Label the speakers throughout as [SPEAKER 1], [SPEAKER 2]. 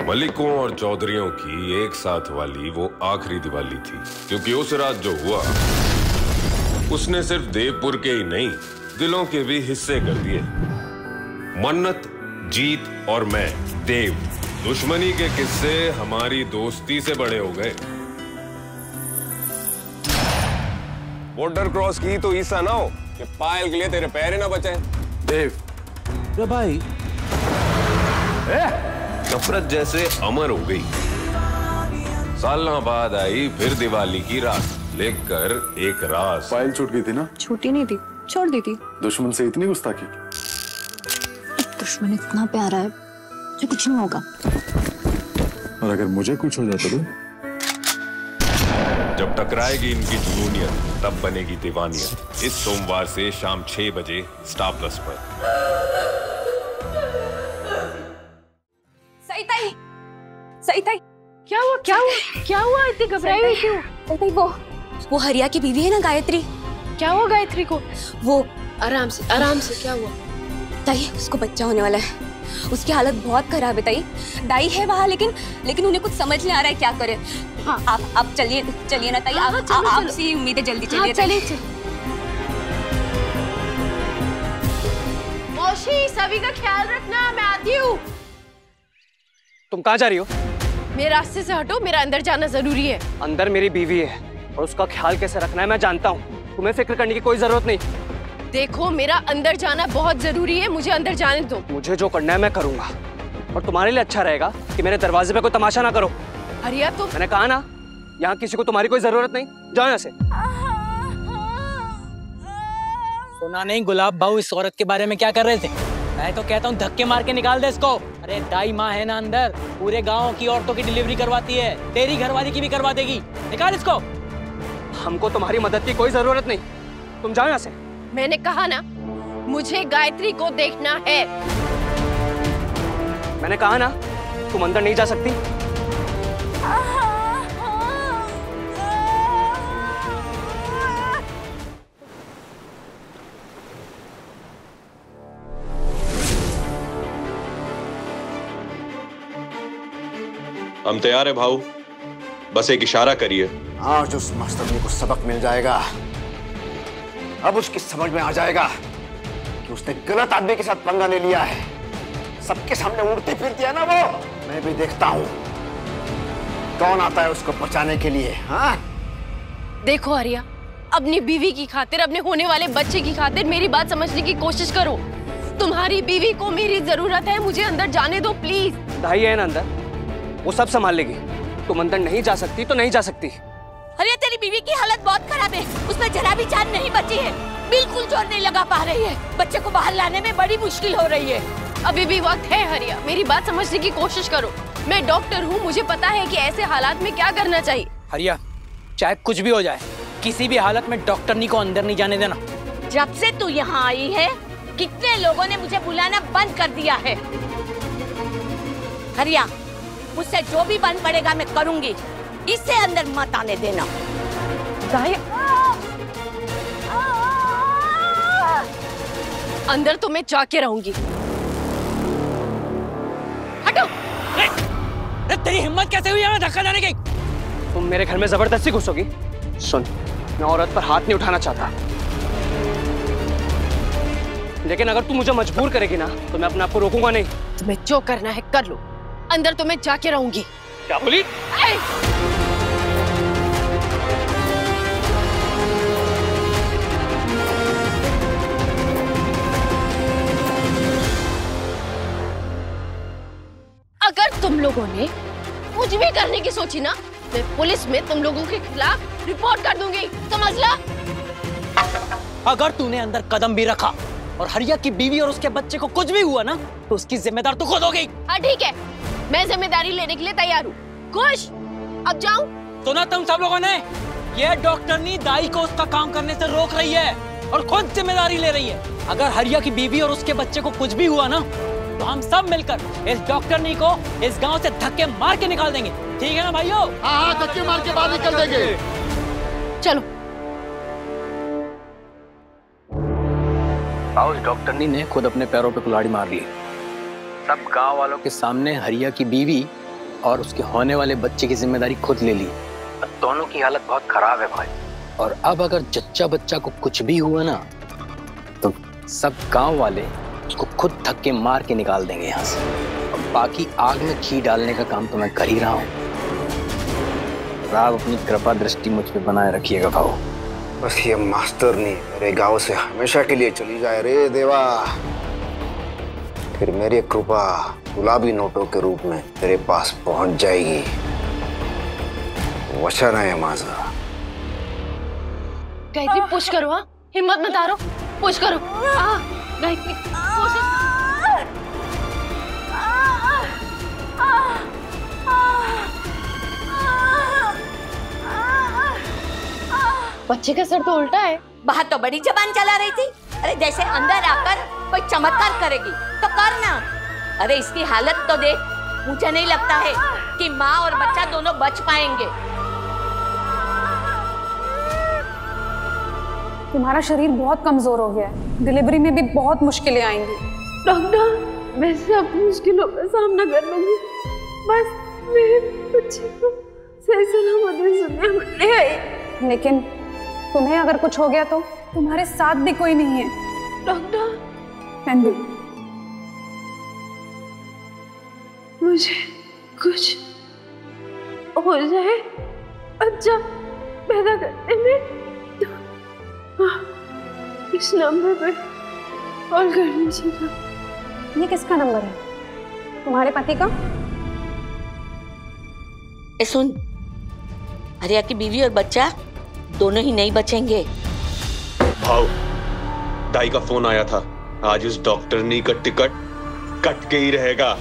[SPEAKER 1] मलिकों और चौधरियों की एक साथ वाली वो आखिरी दिवाली थी, क्योंकि उस रात जो हुआ उसने सिर्फ देवपुर के ही नहीं, दिलों के भी हिस्से कर दिए। मन्नत, जीत और मैं, देव, दुश्मनी के किस्से हमारी दोस्ती से बड़े हो गए।
[SPEAKER 2] बॉर्डर क्रॉस की तो ईसा ना हो कि पायल के लिए तेरे पैर ही ना बचे।
[SPEAKER 1] देव,
[SPEAKER 3] रे भाई,
[SPEAKER 1] नफरत जैसे अमर हो गई। सालों बाद आई फिर दिवाली की रात, लेकर एक राज।
[SPEAKER 3] पायल छूट गई थी ना?
[SPEAKER 4] छूटी नहीं थी, छोड़ दी थी।
[SPEAKER 3] दुश्मन से इतनी गुस्ताखी?
[SPEAKER 4] दुश्मन इतना प्यारा है जो कुछ नहीं होगा।
[SPEAKER 3] और अगर मुझे कुछ हो जाता तो?
[SPEAKER 1] जब टकराएगी इनकी जुनूनियत तब बनेगी दीवानियत। इस सोमवार से शाम 6 बजे स्टार प्लस पर।
[SPEAKER 4] सही था।
[SPEAKER 5] क्या हुआ इतनी घबराई हुई क्यों?
[SPEAKER 4] वो हरिया की बीवी है ना, गायत्री।
[SPEAKER 5] क्या हुआ गायत्री को?
[SPEAKER 4] वो
[SPEAKER 5] आराम से क्या हुआ?
[SPEAKER 4] ताई, उसको बच्चा होने वाला है। उसकी हालत बहुत खराब है ताई। दाई है वहाँ, लेकिन उन्हें कुछ समझ नहीं आ रहा है क्या करे। हाँ। आप चलिए ना ताई। आपसे उम्मीद है, जल्दी चलिए।
[SPEAKER 5] चलिए। मौसी, सभी का ख्याल रखना, मैं आती हूँ।
[SPEAKER 6] तुम कहाँ जा रही हो?
[SPEAKER 5] मेरे रास्ते से हटो, मेरा अंदर जाना जरूरी है।
[SPEAKER 6] अंदर मेरी बीवी है और उसका ख्याल कैसे रखना है मैं जानता हूँ। तुम्हें फिक्र करने की कोई जरूरत नहीं।
[SPEAKER 5] देखो, मेरा अंदर जाना बहुत जरूरी है, मुझे अंदर जाने दो।
[SPEAKER 6] मुझे जो करना है मैं करूंगा, और तुम्हारे लिए अच्छा रहेगा कि मेरे दरवाजे पे कोई तमाशा ना करो।
[SPEAKER 5] हरिया, तो
[SPEAKER 6] मैंने कहा ना, यहाँ किसी को तुम्हारी कोई जरूरत नहीं। जाओ यहाँ से।
[SPEAKER 7] सुना नहीं गुलाब भाऊ इस औरत के बारे में क्या कर रहे थे? मैं तो कहता हूँ धक्के मार के निकाल दे इसको। अरे दाई माँ है ना अंदर, पूरे गांव की औरतों की डिलीवरी करवाती है, तेरी घरवाली की भी करवा देगी। निकाल इसको।
[SPEAKER 6] हमको तुम्हारी मदद की कोई जरूरत नहीं, तुम जाओ यहाँ से।
[SPEAKER 5] मैंने कहा ना, मुझे गायत्री को देखना है।
[SPEAKER 6] मैंने कहा ना, तुम अंदर नहीं जा सकती।
[SPEAKER 2] हम तैयार है भाऊ, बस एक इशारा करिए।
[SPEAKER 8] आज उस मास्टरनी को सबक मिल जाएगा। अब उसकी समझ में आ जाएगा कि उसने गलत आदमी के साथ पंगा ले लिया है। सबके सामने उड़ती फिरती है ना वो। मैं भी देखता हूँ कौन आता है उसको बचाने के लिए। हाँ,
[SPEAKER 5] देखो हरिया, अपनी बीवी की खातिर, अपने होने वाले बच्चे की खातिर मेरी बात समझने की कोशिश करो। तुम्हारी बीवी को मेरी जरूरत है, मुझे अंदर जाने दो प्लीज।
[SPEAKER 6] दाई है ना अंदर, वो सब संभाल लेगी। तुम अंदर नहीं जा सकती तो नहीं जा सकती।
[SPEAKER 4] अरे तेरी बीवी की हालत बहुत खराब है, उसमें जरा भी जान नहीं बची है, बिल्कुल जोर नहीं लगा पा रही है। बच्चे को बाहर लाने में बड़ी मुश्किल हो रही है।
[SPEAKER 5] अभी भी वक्त है हरिया, मेरी बात समझने की कोशिश करो। मैं डॉक्टर हूँ, मुझे पता है कि ऐसे हालात में क्या करना चाहिए।
[SPEAKER 7] हरिया, चाहे कुछ भी हो जाए, किसी भी हालत में डॉक्टरनी को अंदर नहीं जाने देना।
[SPEAKER 4] जब से तू यहाँ आई है, कितने लोगों ने मुझे बुलाना बंद कर दिया है। हरिया, मुझसे जो भी बन पड़ेगा मैं करूंगी, इससे अंदर मत आने देना।
[SPEAKER 5] अंदर तो मैं जाके रहूंगी। हटो।
[SPEAKER 7] तेरी हिम्मत कैसे हुई हमें धक्का देने की?
[SPEAKER 6] तुम मेरे घर में जबरदस्ती घुसोगी? सुन, मैं औरत पर हाथ नहीं उठाना चाहता, लेकिन अगर तू मुझे मजबूर करेगी ना तो मैं अपने आप को रोकूंगा नहीं।
[SPEAKER 5] तुम्हें जो करना है कर लो, अंदर तो मैं जाके रहूंगी।
[SPEAKER 6] क्या बोली?
[SPEAKER 5] अगर तुम लोगों ने कुछ भी करने की सोची ना, मैं पुलिस में तुम लोगों के खिलाफ रिपोर्ट कर दूंगी, समझ ला?
[SPEAKER 7] अगर तूने अंदर कदम भी रखा और हरिया की बीवी और उसके बच्चे को कुछ भी हुआ ना, तो उसकी जिम्मेदार तो खुद होगी।
[SPEAKER 5] हाँ ठीक है, मैं जिम्मेदारी लेने के लिए तैयार हूँ। खुश? अब जाऊँ?
[SPEAKER 7] सुना तुम सब लोगों ने? ये डॉक्टरनी दाई को उसका काम करने से रोक रही है और खुद जिम्मेदारी ले रही है। अगर हरिया की बीवी और उसके बच्चे को कुछ भी हुआ ना, तो हम सब मिलकर इस डॉक्टरनी को इस गांव से धक्के मार के निकाल देंगे। ठीक है ना भाइयों?
[SPEAKER 3] हाँ, धक्के मार के बाहर निकल देंगे।
[SPEAKER 5] चलो।
[SPEAKER 7] उस डॉक्टरनी ने खुद अपने पैरों पे कुल्हाड़ी मार ली।
[SPEAKER 9] सब गांव वालों के सामने हरिया की बीवी और उसके होने वाले बच्चे की जिम्मेदारी खुद ले ली। दोनों की हालत बहुत खराब है भाई। और अब अगर जच्चा बच्चा को कुछ भी हुआ ना तो सब गांव वाले उसको खुद धक्के मार के निकाल देंगे यहाँ से। और बाकी आग में घी डालने का काम तो मैं कर ही रहा हूँ। आप अपनी कृपा दृष्टि मुझ पे बनाए रखिएगा भाऊ।
[SPEAKER 8] बस ये मास्टरनी मेरे गांव से हमेशा के लिए चली जाए रे देवा। फिर मेरी कृपा गुलाबी नोटों के रूप में तेरे पास पहुंच जाएगी। वचन है माझा।
[SPEAKER 5] गायत्री पुश करो, हाँ हिम्मत मत हारो, पुश करो। गायत्री कोशिश। बच्चे का सर तो उल्टा है।
[SPEAKER 10] बाहर तो बड़ी जबान चला रही थी। अरे जैसे अंदर आकर कोई चमत्कार करेगी तो करना। अरे इसकी हालत तो देख। मुझे नहीं लगता है कि माँ और बच्चा दोनों बच पाएंगे।
[SPEAKER 11] तुम्हारा शरीर बहुत कमजोर हो गया है, डिलीवरी में भी बहुत मुश्किलें आएंगी।
[SPEAKER 5] डॉक्टर मैं सब मुश्किलों का सामना कर लूंगी, बस मेरे बच्चे को सही सलामत दुनिया में ले आई।
[SPEAKER 11] लेकिन तुम्हें अगर कुछ हो गया तो तुम्हारे साथ भी कोई नहीं है।
[SPEAKER 5] डॉक्टर
[SPEAKER 11] नंदू,
[SPEAKER 5] मुझे कुछ हो जाए अच्छा पैदा करने में तो इस नंबर पर कॉल कर लीजिएगा।
[SPEAKER 11] ये किसका नंबर है? तुम्हारे पति का?
[SPEAKER 10] सुन, हरिया की बीवी और बच्चा दोनों ही नहीं बचेंगे।
[SPEAKER 1] भाव, दाई का फोन आया था। आज उस डॉक्टरनी का टिकट कट के ही रहेगा।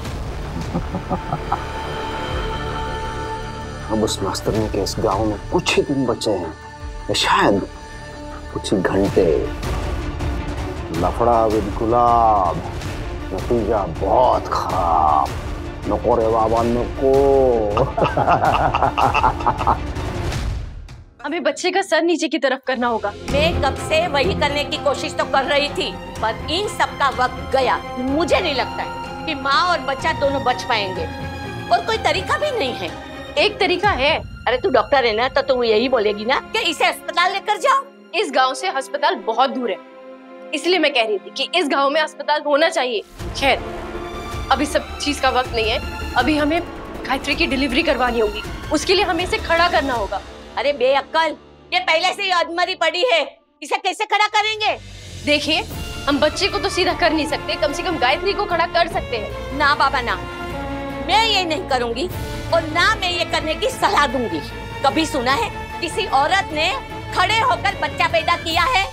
[SPEAKER 8] अब उस मास्टरनी के इस गांव में कुछ ही दिन बचे हैं, या शायद कुछ ही घंटे। लफड़ा विद गुलाब, नतीजा बहुत खराब। नको रे बाबा नको।
[SPEAKER 5] हमें बच्चे का सर नीचे की तरफ करना होगा।
[SPEAKER 10] मैं कब से वही करने की कोशिश तो कर रही थी, पर इन सब का वक्त गया। मुझे नहीं लगता है कि माँ और बच्चा दोनों बच पाएंगे। और कोई तरीका भी नहीं है।
[SPEAKER 5] एक तरीका है।
[SPEAKER 10] अरे तू डॉक्टर है ना, तो तू यही बोलेगी ना कि इसे अस्पताल लेकर जाओ।
[SPEAKER 5] इस गांव से अस्पताल बहुत दूर है, इसलिए मैं कह रही थी कि इस गांव में अस्पताल होना चाहिए। खैर अभी सब चीज का वक्त नहीं है। अभी हमें गायत्री की डिलीवरी करवानी होगी, उसके लिए हमें इसे खड़ा करना होगा।
[SPEAKER 10] अरे बेअक्ल, ये पहले से ही अधमरी पड़ी है, इसे कैसे खड़ा करेंगे?
[SPEAKER 5] देखिए हम बच्चे को तो सीधा कर नहीं सकते, कम से कम गायत्री को खड़ा कर सकते हैं।
[SPEAKER 10] ना बाबा ना, मैं ये नहीं करूंगी और ना मैं ये करने की सलाह दूंगी। कभी सुना है किसी औरत ने खड़े होकर बच्चा पैदा किया है?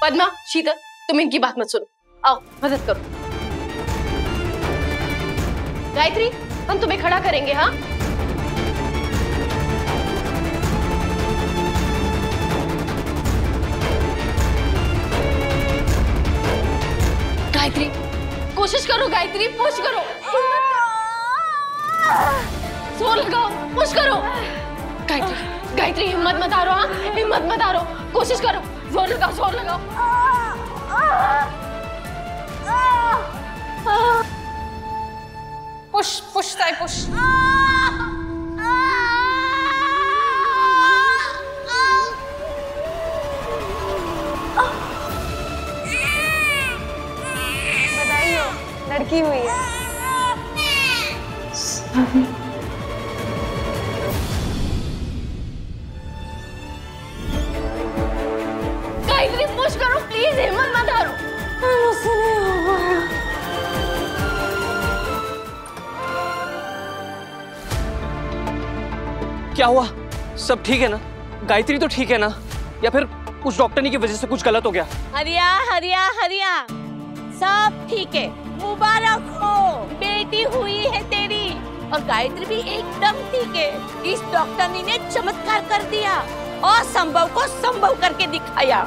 [SPEAKER 5] पद्मा, शीतल, तुम इनकी बात मत सुनो, आओ मदद करो। गायत्री हम तुम्हें खड़ा करेंगे। हाँ गायत्री कोशिश करो, गायत्री पुश करो, जोर लगाओ, पुश करो। गायत्री गायत्री हिम्मत मत हारो। हाँ हिम्मत मत हारो, कोशिश करो, जोर लगाओ, जोर लगाओ।
[SPEAKER 11] पुश पुश ताई पुश। बधाई हो, लड़की हुई है।
[SPEAKER 5] गायत्री पुश करो प्लीज, हिम्मत मत हारो। मुझसे नहीं हो पाया।
[SPEAKER 6] क्या हुआ? सब ठीक है ना? गायत्री तो ठीक है ना? या फिर उस डॉक्टरनी की वजह से कुछ गलत हो गया?
[SPEAKER 10] हरिया हरिया हरिया, सब ठीक है। मुबारक हो, बेटी हुई है तेरी। और गायत्री भी एकदम ठीक है। इस डॉक्टरनी ने चमत्कार कर दिया, असंभव को संभव करके दिखाया।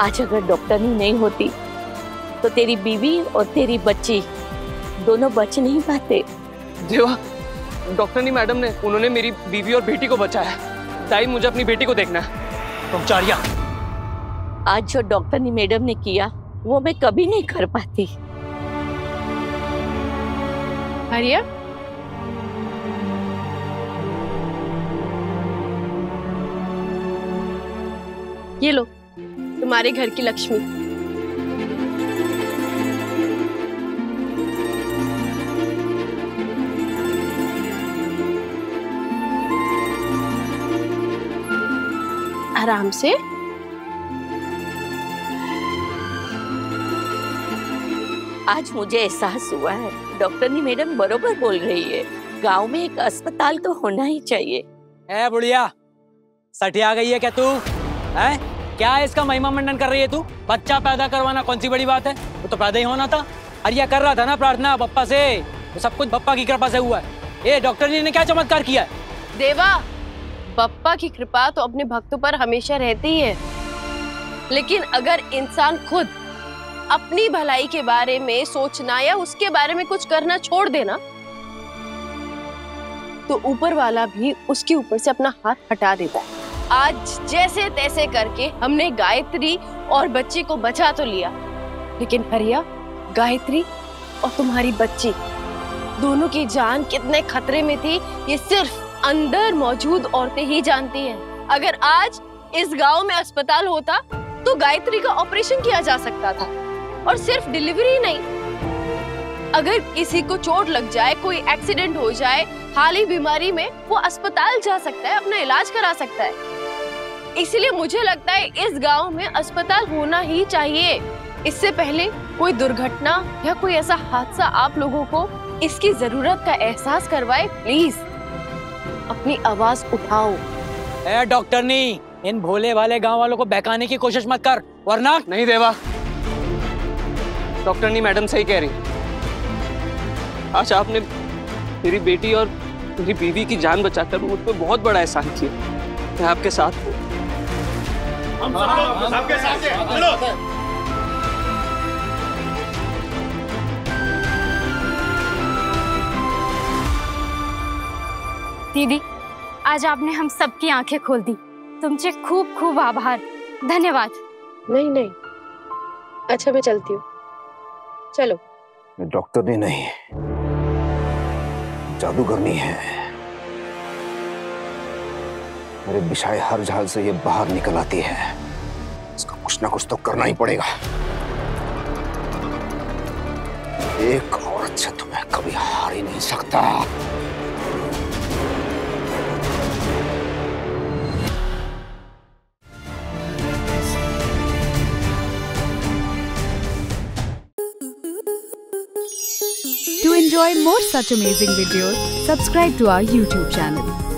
[SPEAKER 10] आज अगर डॉक्टरनी नहीं होती तो तेरी बीवी और तेरी बच्ची दोनों बच नहीं पाते।
[SPEAKER 6] देवा, डॉक्टरनी मैडम ने, उन्होंने मेरी बीवी और बेटी को बचाया। दाई मुझे अपनी बेटी को देखना है। तुम चारिया,
[SPEAKER 10] आज जो डॉक्टरनी मैडम ने किया वो मैं कभी नहीं कर पाती।
[SPEAKER 5] हरिया, ये लो तुम्हारे घर की लक्ष्मी। आराम से।
[SPEAKER 10] आज मुझे एहसास हुआ है डॉक्टरनी मैडम बरोबर बोल रही है, गांव में एक अस्पताल तो होना ही चाहिए।
[SPEAKER 7] ए बुढ़िया, सठिया गई है क्या तू? है क्या है इसका महिमा मंडन कर रही है तू? बच्चा पैदा करवाना कौन सी बड़ी बात है, वो तो पैदा ही होना था। हरिया कर रहा था ना प्रार्थना बप्पा से, तो सब कुछ बप्पा की कृपा से हुआ है। ये डॉक्टरनी ने क्या चमत्कार किया है?
[SPEAKER 5] देवा, बप्पा की कृपा तो अपने भक्तों पर हमेशा रहती ही है, लेकिन अगर इंसान खुद अपनी भलाई के बारे में सोचना या उसके बारे में कुछ करना छोड़ देना, तो ऊपर वाला भी उसके ऊपर से अपना हाथ हटा देता है। आज जैसे तैसे करके हमने गायत्री और बच्ची को बचा तो लिया, लेकिन हरिया, गायत्री और तुम्हारी बच्ची दोनों की जान कितने खतरे में थी ये सिर्फ अंदर मौजूद औरतें ही जानती हैं। अगर आज इस गांव में अस्पताल होता तो गायत्री का ऑपरेशन किया जा सकता था, और सिर्फ डिलीवरी नहीं, अगर किसी को चोट लग जाए, कोई एक्सीडेंट हो जाए, हाल ही बीमारी में, वो अस्पताल जा सकता है, अपना इलाज करा सकता है। इसलिए मुझे लगता है इस गांव में अस्पताल होना ही चाहिए। इससे पहले कोई दुर्घटना या कोई ऐसा हादसा आप लोगों को इसकी जरूरत का एहसास करवाए, प्लीज अपनी आवाज उठाओ।
[SPEAKER 7] ए डॉक्टरनी, इन भोले भाले गांव वालों को बहकाने की कोशिश मत कर, वरना।
[SPEAKER 6] नहीं देवा, डॉक्टरनी मैडम सही कह रही। आज आपने मेरी बेटी और मेरी बीवी की जान बचाकर मुझ पर बहुत बड़ा एहसान किया। मैं आपके साथ हूँ।
[SPEAKER 3] हम सबके साथ हैं। चलो।
[SPEAKER 12] दीदी, आज आपने हम सबकी आंखें खोल दी। तुमचे खूब खूब आभार, धन्यवाद।
[SPEAKER 5] नहीं नहीं, अच्छा मैं चलती हूँ, चलो।
[SPEAKER 8] डॉक्टरनी नहीं, जादूगरनी है। मेरे बिछाए हर झाल से ये बाहर निकल आती है। इसका कुछ ना कुछ तो करना ही पड़ेगा। एक औरत से तो मैं कभी हार ही नहीं सकता।
[SPEAKER 13] To enjoy more such amazing videos, subscribe to our YouTube channel.